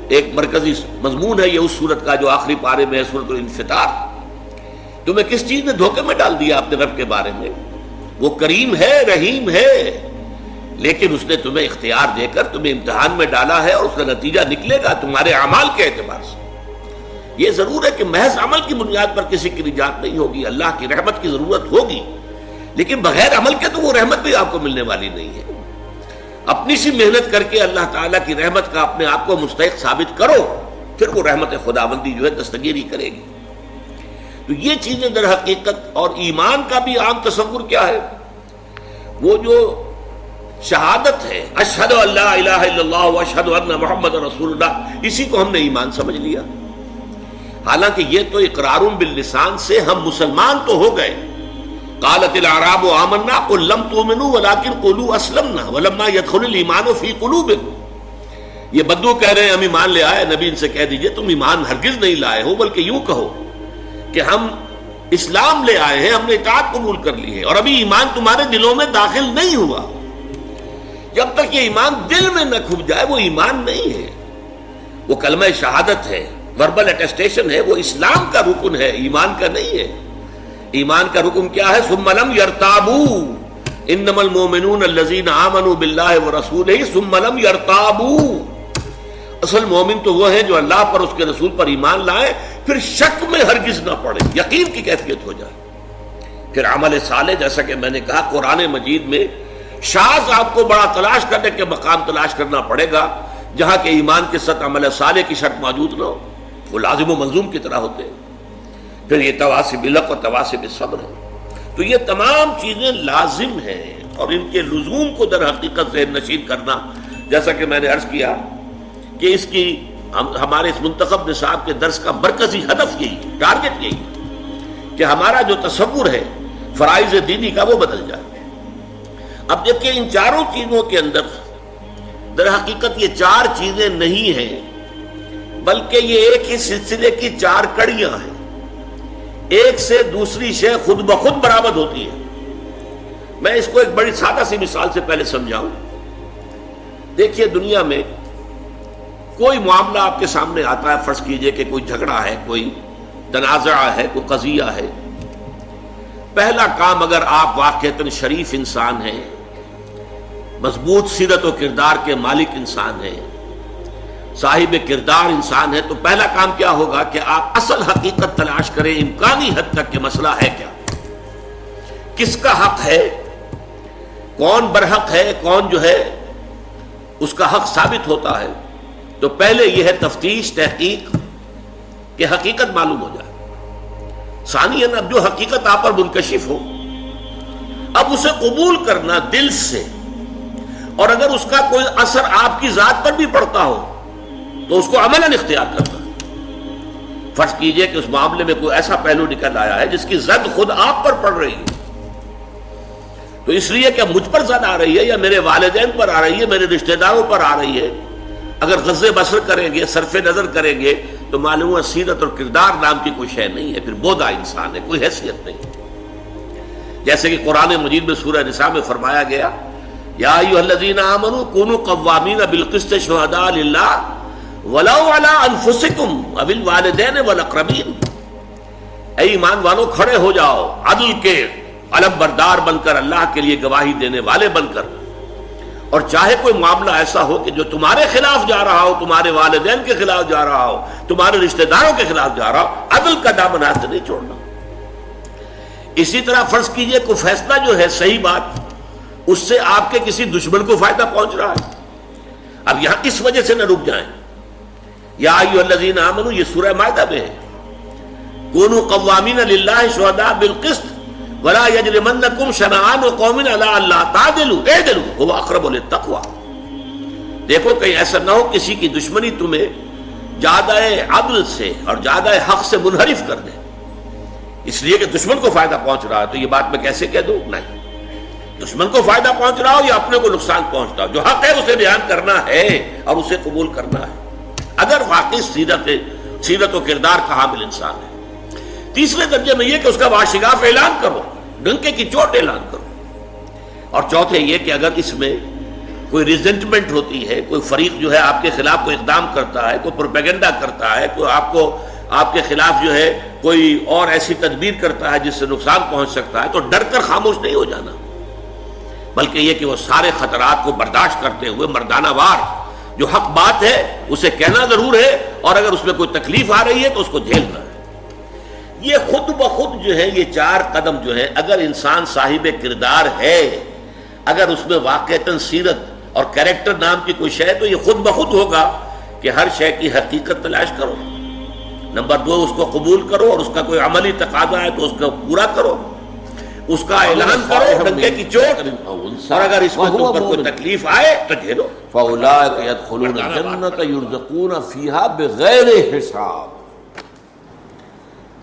ایک مرکزی مضمون ہے یہ اس سورت کا جو آخری پارے میں ہے، سورۃ الانفطار۔ تمہیں کس چیز نے دھوکے میں ڈال دیا اپنے رب کے بارے میں؟ وہ کریم ہے، رحیم ہے، لیکن اس نے تمہیں اختیار دے کر تمہیں امتحان میں ڈالا ہے، اور اس کا نتیجہ نکلے گا تمہارے اعمال کے اعتبار سے۔ یہ ضرور ہے کہ محض عمل کی بنیاد پر کسی کی نجات نہیں ہوگی، اللہ کی رحمت کی ضرورت ہوگی، لیکن بغیر عمل کے تو وہ رحمت بھی آپ کو ملنے والی نہیں ہے۔ اپنی سی محنت کر کے اللہ تعالیٰ کی رحمت کا اپنے آپ کو مستحق ثابت کرو، پھر وہ رحمت خداوندی جو ہے دستگیری کرے گی۔ تو یہ چیزیں در حقیقت، اور ایمان کا بھی عام تصور کیا ہے؟ وہ جو شہادت ہے، اشہد ان لا الہ الا اللہ واشہد ان محمد رسول اللہ، اسی کو ہم نے ایمان سمجھ لیا۔ حالانکہ یہ تو اقرار باللسان سے ہم مسلمان تو ہو گئے۔ قالت الاعراب آمنا قل لم تؤمنوا ولكن قولوا اسلمنا ولما يدخل الايمان في قلوبكم۔ یہ بدو کہہ رہے ہیں ہم ایمان لے آئے، نبی ان سے کہہ دیجئے تم ایمان ہرگز نہیں لائے ہو، بلکہ یوں کہو کہ ہم اسلام لے آئے ہیں، ہم نے اطاعت قبول کر لی ہے، اور ابھی ایمان تمہارے دلوں میں داخل نہیں ہوا۔ جب تک یہ ایمان دل میں نہ کھپ جائے وہ ایمان نہیں ہے، وہ کلمہ شہادت ہے، وربل اٹیسٹیشن ہے، وہ اسلام کا رکن ہے، ایمان کا نہیں ہے۔ ایمان کا رکن کیا ہے؟ ثم لم يرتابوا انما المؤمنون الذين آمنوا بالله ورسوله ثم لم يرتابوا۔ اصل مومن تو وہ ہیں جو اللہ پر، اس کے رسول پر ایمان لائیں، پھر شک میں ہرگز نہ پڑے، یقین کی کیفیت ہو جائے۔ پھر عمل صالح، جیسا کہ میں نے کہا قرآن مجید میں شاذ آپ کو بڑا تلاش کرنے کے مقام تلاش کرنا پڑے گا جہاں کہ ایمان کے ساتھ عمل صالح کی شرط موجود نہ ہو، وہ لازم و ملزوم کی طرح ہوتے ہیں۔ پھر یہ تواصی بالحق اور تواصی بالصبر ہے۔ تو یہ تمام چیزیں لازم ہیں، اور ان کے لزوم کو در حقیقت ذہن نشین کرنا، جیسا کہ میں نے عرض کیا کہ اس کی ہمارے اس منتخب نصاب کے درس کا مرکزی ہدف یہی، ٹارگٹ یہی کہ ہمارا جو تصور ہے فرائض دینی کا وہ بدل جائے۔ اب دیکھیں ان چاروں چیزوں کے اندر در حقیقت یہ چار چیزیں نہیں ہیں، بلکہ یہ ایک ہی سلسلے کی چار کڑیاں ہیں۔ ایک سے دوسری شے خود بخود برآمد ہوتی ہے۔ میں اس کو ایک بڑی سادہ سی مثال سے پہلے سمجھاؤں۔ دیکھیے دنیا میں کوئی معاملہ آپ کے سامنے آتا ہے، فرض کیجئے کہ کوئی جھگڑا ہے، کوئی تنازع ہے، کوئی قضیہ ہے۔ پہلا کام، اگر آپ واقعتاً شریف انسان ہیں، مضبوط سیرت و کردار کے مالک انسان ہیں، صاحب کردار انسان ہے، تو پہلا کام کیا ہوگا کہ آپ اصل حقیقت تلاش کریں امکانی حد تک کہ مسئلہ ہے کیا، کس کا حق ہے، کون برحق ہے، کون جو ہے اس کا حق ثابت ہوتا ہے۔ تو پہلے یہ ہے تفتیش، تحقیق کہ حقیقت معلوم ہو جائے۔ ثانیاً اب جو حقیقت آپ پر منکشف ہو، اب اسے قبول کرنا دل سے، اور اگر اس کا کوئی اثر آپ کی ذات پر بھی پڑتا ہو تو اس کو عملاً اختیار کرنا۔ فرض کیجئے کہ اس معاملے میں کوئی ایسا پہلو نکل آیا ہے جس کی زد خود آپ پر پڑ رہی ہے، تو اس لیے کہ مجھ پر زد آ رہی ہے یا میرے والدین پر آ رہی ہے، میرے رشتہ داروں پر آ رہی ہے، اگر غض بصر کریں گے، صرف نظر کریں گے، تو معلوم ہے سیرت اور کردار نام کی کوئی شے نہیں ہے، پھر بودا انسان ہے، کوئی حیثیت نہیں ہے۔ جیسے کہ قرآن مجید میں سورہ نساء میں فرمایا گیا، یا ایھا الذین آمنوا کونوا قوامین بالقسط شہداء للہ ولو علی انفسکم او الوالدین والاقربین۔ اے ایمان والو، کھڑے ہو جاؤ عدل کے علم بردار بن کر، اللہ کے لیے گواہی دینے والے بن کر، اور چاہے کوئی معاملہ ایسا ہو کہ جو تمہارے خلاف جا رہا ہو، تمہارے والدین کے خلاف جا رہا ہو، تمہارے رشتہ داروں کے خلاف جا رہا ہو، عدل کا دامن ہاتھ سے نہیں چھوڑنا۔ اسی طرح فرض کیجئے کوئی فیصلہ جو ہے صحیح بات، اس سے آپ کے کسی دشمن کو فائدہ پہنچ رہا ہے، اب یہاں اس وجہ سے نہ رک جائیں۔ یا ایھا الذین آمنوا، یہ سورہ مائدہ میں ہے، کونوا قوامین للہ شہداء بالقسط ولا یجرمنکم شنآن قوم علی الا تعدلوا اعدلوا هو اقرب للتقوی۔ دیکھو کہیں ایسا نہ ہو کسی کی دشمنی تمہیں زیادہ عدل سے اور زیادہ حق سے منحرف کر دے، اس لیے کہ دشمن کو فائدہ پہنچ رہا ہے تو یہ بات میں کیسے کہہ دوں؟ نہیں، دشمن کو فائدہ پہنچ رہا ہو یا اپنے کو نقصان پہنچتا ہو، جو حق ہے اسے بیان کرنا ہے اور اسے قبول کرنا ہے، اگر واقعی سیرت و کردار کا حامل انسان ہے۔ تیسرے درجے میں یہ کہ اس کا واشگاف اعلان کرو، ڈنکے کی چوٹ اعلان کرو، اور چوتھے یہ کہ اگر اس میں کوئی ریزنٹمنٹ ہوتی ہے، کوئی فریق جو ہے آپ کے خلاف کوئی اقدام کرتا ہے، کوئی پروپیگنڈا کرتا ہے، کوئی آپ کے خلاف جو ہے کوئی اور ایسی تدبیر کرتا ہے جس سے نقصان پہنچ سکتا ہے، تو ڈر کر خاموش نہیں ہو جانا، بلکہ یہ کہ وہ سارے خطرات کو برداشت کرتے ہوئے مردانہ وار جو حق بات ہے اسے کہنا ضرور ہے، اور اگر اس میں کوئی تکلیف آ رہی ہے تو اس کو جھیلنا ہے۔ یہ خود بخود جو ہے، یہ 4 قدم جو ہے، اگر انسان صاحب کردار ہے، اگر اس میں واقعتاً سیرت اور کریکٹر نام کی کوئی شے، تو یہ خود بخود ہوگا کہ ہر شے کی حقیقت تلاش کرو۔ نمبر 2، اس کو قبول کرو، اور اس کا کوئی عملی تقاضا ہے تو اس کو پورا کرو، اس کا اعلان کرو ڈنکے کی چوٹ، اور اگر اس میں تم پر کوئی تکلیف آئے تو جھیلو۔ فَأُولَٰئِکَ يَدْخُلُونَ الْجَنَّةَ يُرْزَقُونَ فِيهَا بِغَيْرِ حِسَاب،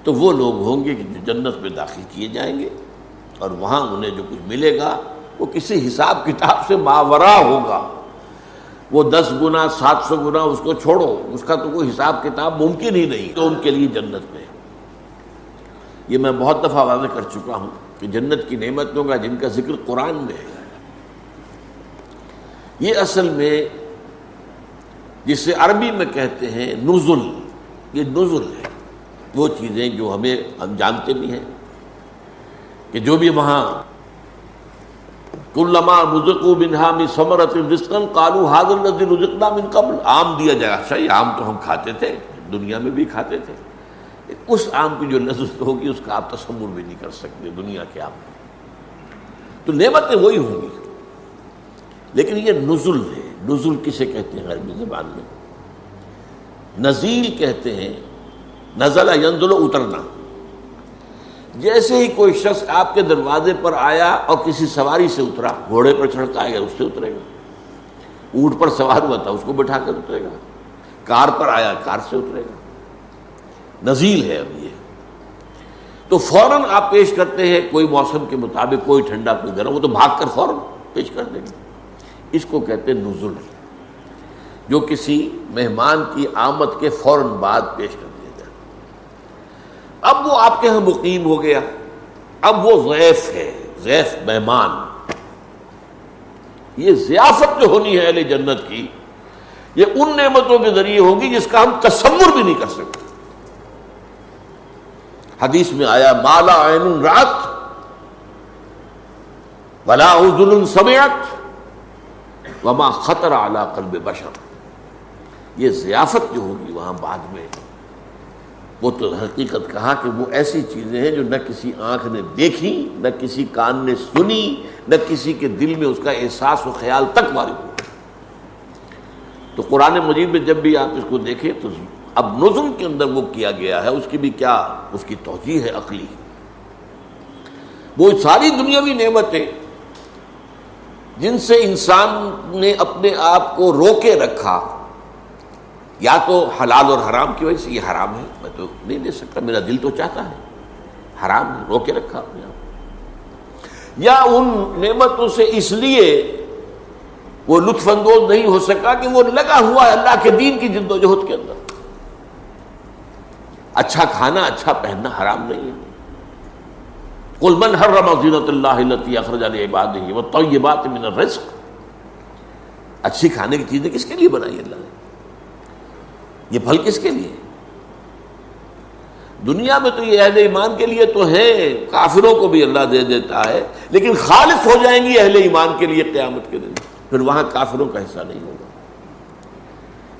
تو وہ لوگ ہوں گے کہ جو جنت میں داخل کیے جائیں گے، اور وہاں انہیں جو کچھ ملے گا وہ کسی حساب کتاب سے ماوراء ہوگا۔ وہ 10 گنا 700 گنا اس کو چھوڑو، اس کا تو کوئی حساب کتاب ممکن ہی نہیں، تو ان کے لیے جنت میں۔ یہ میں بہت دفعہ واضح کر چکا ہوں کہ جنت کی نعمتوں کا جن کا ذکر قرآن میں ہے، یہ اصل میں جسے عربی میں کہتے ہیں نزل، یہ نزل ہے، وہ چیزیں جو ہم جانتے بھی ہیں کہ جو بھی وہاں کلما رزقوا منہا من ثمرۃ رزقا قالوا ھذا الذی رزقنا من قبل، آم دیا جائے، صحیح آم تو ہم کھاتے تھے، دنیا میں بھی کھاتے تھے، اس آم کی جو لذت ہوگی اس کا آپ تصور بھی نہیں کر سکتے دنیا کے آم میں، تو نعمتیں وہی ہوں گی، لیکن یہ نزل ہے۔ نزل کسے کہتے ہیں عربی زبان میں؟ نزیل کہتے ہیں، نزل ینزل، اترنا۔ جیسے ہی کوئی شخص آپ کے دروازے پر آیا اور کسی سواری سے اترا، گھوڑے پر چڑھتا آئے گا اس سے اترے گا، اونٹ پر سوار ہوا تھا اس کو بٹھا کر اترے گا، کار پر آیا کار سے اترے گا، نزیل ہے اب یہ۔ تو فوراً آپ پیش کرتے ہیں کوئی موسم کے مطابق، کوئی ٹھنڈا کوئی گرم، وہ تو بھاگ کر فوراً پیش کر دیں گے، اس کو کہتے ہیں نزل، جو کسی مہمان کی آمد کے فوراً بعد پیش کر دیا جائے۔ اب وہ آپ کے ہاں مقیم ہو گیا، اب وہ ضیف ہے، ضیف مہمان۔ یہ ضیافت جو ہونی ہے اہل جنت کی، یہ ان نعمتوں کے ذریعے ہوگی جس کا ہم تصور بھی نہیں کر سکتے۔ حدیث میں آیا ما لا عین رأت ولا اذن سمعت وما خطر علی قلب بشر۔ یہ ضیافت جو ہوگی وہاں بعد میں، وہ تو حقیقت کہا کہ وہ ایسی چیزیں ہیں جو نہ کسی آنکھ نے دیکھی، نہ کسی کان نے سنی، نہ کسی کے دل میں اس کا احساس و خیال تک وارد ہوا۔ تو قرآن مجید میں جب بھی آپ اس کو دیکھیں تو اب نزل کے اندر وہ کیا گیا ہے، اس کی بھی کیا اس کی توجیہ ہے عقلی۔ وہ ساری دنیاوی نعمتیں جن سے انسان نے اپنے آپ کو روکے رکھا، یا تو حلال اور حرام کی وجہ سے، یہ حرام ہے میں تو نہیں لے سکتا، میرا دل تو چاہتا ہے، حرام ہے، روکے رکھا اپنے آپ، یا ان نعمتوں سے اس لیے وہ لطف اندوز نہیں ہو سکا کہ وہ لگا ہوا ہے اللہ کے دین کی جد و جہد کے اندر۔ اچھا کھانا اچھا پہننا حرام نہیں ہے۔ قل من حرم زینۃ اللہ التی اخرج لعبادہ والطیبات من الرزق، اچھی کھانے کی چیزیں کس کے لیے بنائی اللہ نے؟ یہ پھل کس کے لیے؟ دنیا میں تو یہ اہل ایمان کے لیے تو ہے، کافروں کو بھی اللہ دے دیتا ہے، لیکن خالص ہو جائیں گی اہل ایمان کے لیے قیامت کے دن، پھر وہاں کافروں کا حصہ نہیں ہوگا۔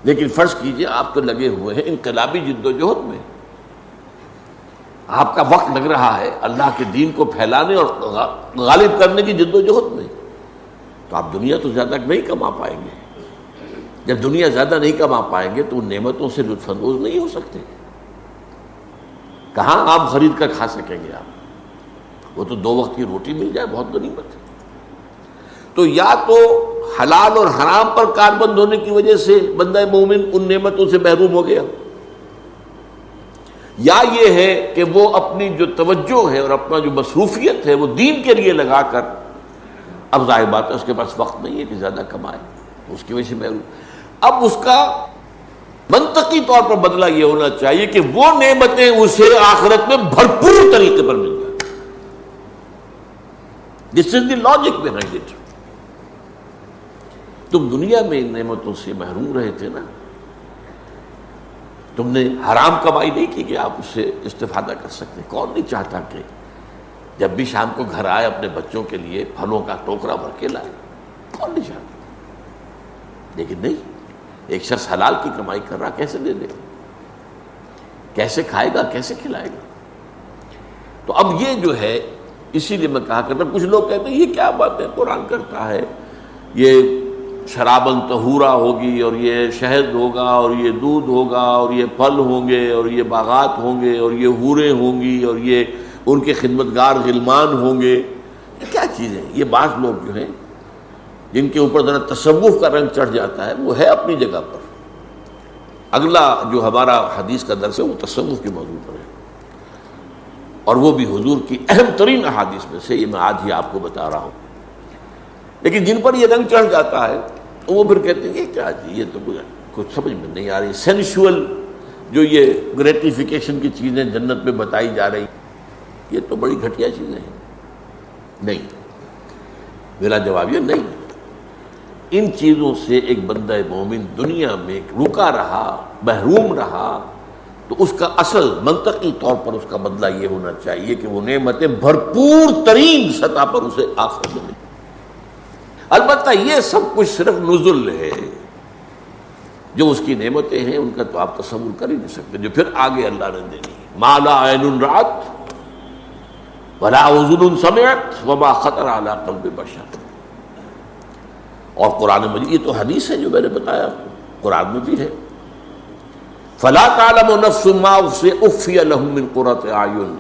لیکن فرض کیجئے آپ تو لگے ہوئے ہیں انقلابی جد و جہد میں، آپ کا وقت لگ رہا ہے اللہ کے دین کو پھیلانے اور غالب کرنے کی جد و جہد میں، تو آپ دنیا تو زیادہ نہیں کما پائیں گے۔ جب دنیا زیادہ نہیں کما پائیں گے تو ان نعمتوں سے لطف اندوز نہیں ہو سکتے، کہاں آپ خرید کر کھا سکیں گے آپ؟ وہ تو 2 وقت کی روٹی مل جائے بہت غنیمت ہے۔ تو یا تو حلال اور حرام پر کاربند ہونے کی وجہ سے بندہ مومن ان نعمتوں سے محروم ہو گیا، یا یہ ہے کہ وہ اپنی جو توجہ ہے اور اپنا جو مصروفیت ہے وہ دین کے لیے لگا کر، اب ظاہر بات ہے اس کے پاس وقت نہیں ہے کہ زیادہ کمائے، تو اس کی وجہ سے محروم۔ اب اس کا منطقی طور پر بدلہ یہ ہونا چاہیے کہ وہ نعمتیں اسے آخرت میں بھرپور طریقے پر مل جائیں۔ دس از دی لاجک بیہائنڈ اٹ۔ تم دنیا میں ان نعمتوں سے محروم رہے تھے نا، تم نے حرام کمائی نہیں کی کہ آپ اس سے استفادہ کر سکتے۔ کون نہیں چاہتا کہ جب بھی شام کو گھر آئے اپنے بچوں کے لیے پھلوں کا ٹوکرا بھر کے لائے؟ کون نہیں چاہتا؟ لیکن نہیں، ایک شخص حلال کی کمائی کر رہا، کیسے دے دے، کیسے کھائے گا، کیسے کھلائے گا؟ تو اب یہ جو ہے، اسی لیے میں کہا کرتا، کچھ لوگ کہتے ہیں یہ کیا بات ہے، قرآن کرتا ہے یہ شراباً طہورا ہوگی، اور یہ شہد ہوگا، اور یہ دودھ ہوگا، اور یہ پھل ہوں گے، اور یہ باغات ہوں گے، اور یہ حوریں ہوں گی، اور یہ ان کے خدمتگار غلمان ہوں گے۔ یہ کیا چیز ہے؟ یہ بعض لوگ جو ہیں جن کے اوپر ذرا تصوف کا رنگ چڑھ جاتا ہے، وہ ہے اپنی جگہ پر۔ اگلا جو ہمارا حدیث کا درس ہے وہ تصوف کے موضوع پر ہے، اور وہ بھی حضور کی اہم ترین احادیث میں سے، یہ میں آج ہی آپ کو بتا رہا ہوں۔ لیکن جن پر یہ رنگ چڑھ جاتا ہے وہ پھر کہتے ہیں یہ کیا جی، یہ تو کچھ سمجھ میں نہیں آ رہی، سینشول جو یہ گریٹیفیکیشن کی چیزیں جنت میں بتائی جا رہی، یہ تو بڑی گھٹیا چیزیں ہیں۔ نہیں، میرا جواب یہ نہیں، ان چیزوں سے ایک بندہ مومن دنیا میں رکا رہا، محروم رہا، تو اس کا اصل منطقی طور پر اس کا بدلہ یہ ہونا چاہیے کہ وہ نعمتیں بھرپور ترین سطح پر اسے آخرت میں ملیں۔ البتہ یہ سب کچھ صرف نزل ہے، جو اس کی نعمتیں ہیں ان کا تو آپ تصور کر ہی نہیں سکتے، جو پھر آگے اللہ نے دینی ہے۔ ما لا عین رأت ولا اذن سمعت وما خطر علی قلب بشر۔ اور قرآن مجید، یہ تو حدیث ہے جو میں نے بتایا آپ کو، قرآن میں بھی ہے، فلا تعلم نفس ما اخفی لهم من قرۃ اعین۔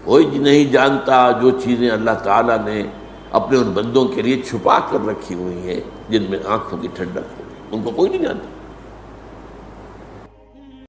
کوئی نہیں جانتا جو چیزیں اللہ تعالیٰ نے اپنے ان بندوں کے لیے چھپا کر رکھی ہوئی ہیں جن میں آنکھوں کی ٹھنڈک ہوگی، ان کو کوئی نہیں جانتا۔